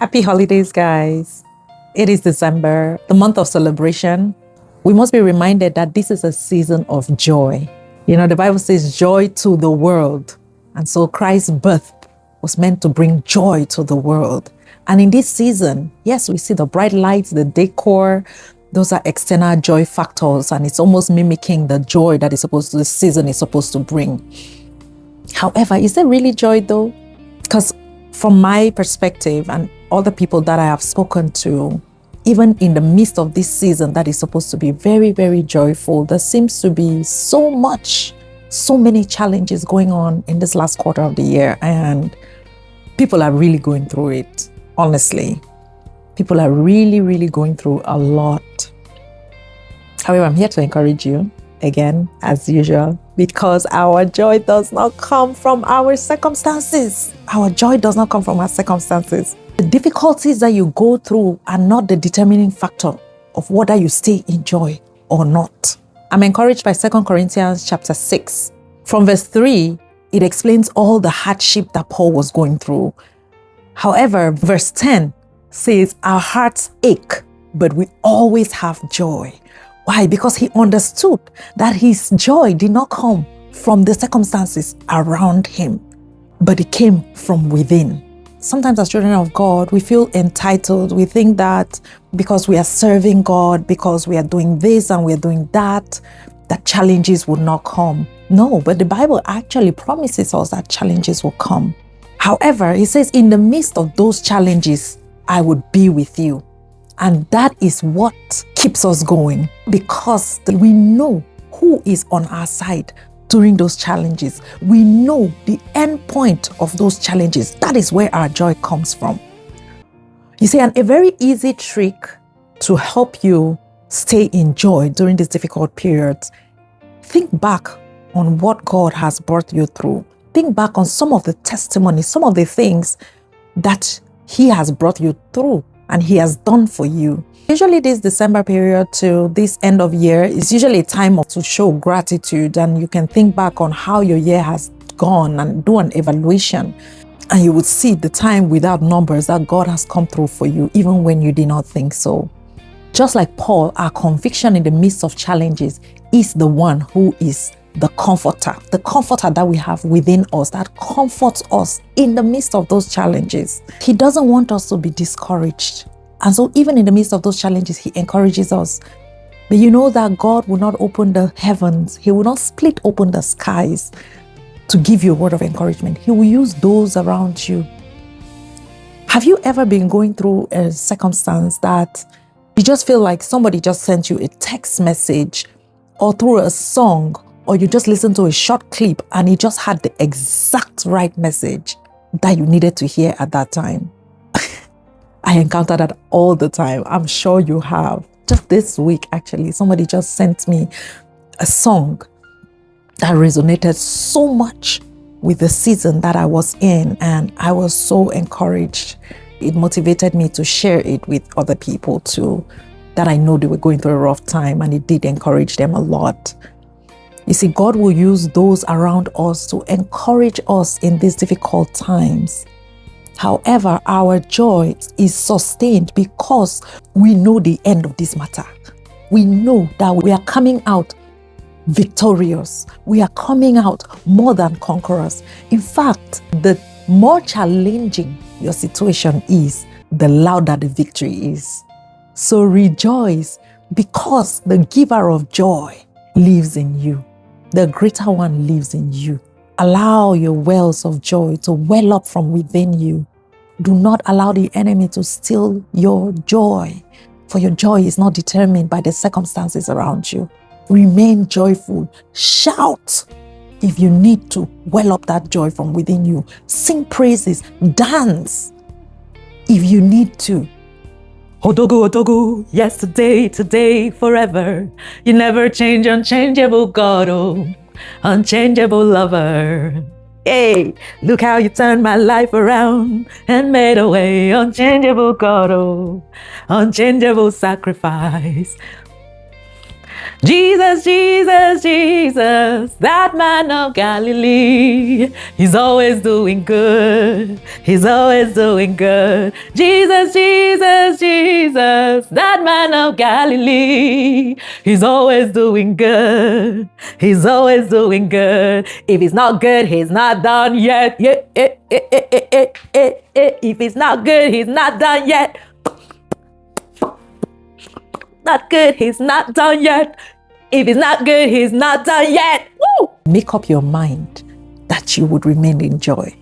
Happy holidays, guys. It is December, the month of celebration. We must be reminded that this is a season of joy. You know, the Bible says joy to the world. And so Christ's birth was meant to bring joy to the world. And in this season, yes, we see the bright lights, the decor. Those are external joy factors, and it's almost mimicking the joy that this season is supposed to bring. However, is there really joy though? Because from my perspective and all the people that I have spoken to, even in the midst of this season that is supposed to be very, very joyful, there seems to be so many challenges going on in this last quarter of the year, and people are really going through it, honestly. People are really, really going through a lot. However, I'm here to encourage you, again, as usual, because our joy does not come from our circumstances. Our joy does not come from our circumstances. The difficulties that you go through are not the determining factor of whether you stay in joy or not. I'm encouraged by 2 Corinthians chapter 6. From verse 3, it explains all the hardship that Paul was going through. However, verse 10 says, our hearts ache, but we always have joy. Why? Because he understood that his joy did not come from the circumstances around him, but it came from within. Sometimes as children of God, we feel entitled. We think that because we are serving God, because we are doing this and we are doing that challenges would not come. No, but the Bible actually promises us that challenges will come. However, it says in the midst of those challenges, I would be with you. And that is what keeps us going, because we know who is on our side during those challenges. We know the end point of those challenges. That is where our joy comes from. You see, and a very easy trick to help you stay in joy during these difficult periods, think back on what God has brought you through. Think back on some of the testimonies, some of the things that He has brought you through and He has done for you. Usually this December period to this end of year is usually a time to show gratitude, and you can think back on how your year has gone and do an evaluation, and you would see the time without numbers that God has come through for you even when you did not think so. Just like Paul, our conviction in the midst of challenges is the one who is the comforter that we have within us, that comforts us in the midst of those challenges. He doesn't want us to be discouraged. And so even in the midst of those challenges, He encourages us. But you know that God will not open the heavens. He will not split open the skies to give you a word of encouragement. He will use those around you. Have you ever been going through a circumstance that you just feel like somebody just sent you a text message or through a song, or you just listened to a short clip and it just had the exact right message that you needed to hear at that time? I encounter that all the time. I'm sure you have. Just this week, actually, somebody just sent me a song that resonated so much with the season that I was in, and I was so encouraged. It motivated me to share it with other people too, that I know they were going through a rough time, and it did encourage them a lot. You see, God will use those around us to encourage us in these difficult times. However, our joy is sustained because we know the end of this matter. We know that we are coming out victorious. We are coming out more than conquerors. In fact, the more challenging your situation is, the louder the victory is. So rejoice, because the giver of joy lives in you. The greater one lives in you. Allow your wells of joy to well up from within you. Do not allow the enemy to steal your joy, for your joy is not determined by the circumstances around you. Remain joyful. Shout if you need to well up that joy from within you. Sing praises. Dance if you need to. Odogu, Odogu, yesterday, today, forever. You never change, unchangeable God, oh, unchangeable lover. Hey, look how you turned my life around and made a way, unchangeable God, oh, unchangeable sacrifice. Jesus, Jesus, Jesus, that man of Galilee. He's always doing good. He's always doing good. Jesus, Jesus, Jesus, that man of Galilee. He's always doing good. He's always doing good. If he's not good, he's not done yet. If he's not good, he's not done yet. Not good, he's not done yet. If he's not good, he's not done yet. Woo! Make up your mind that you would remain in joy.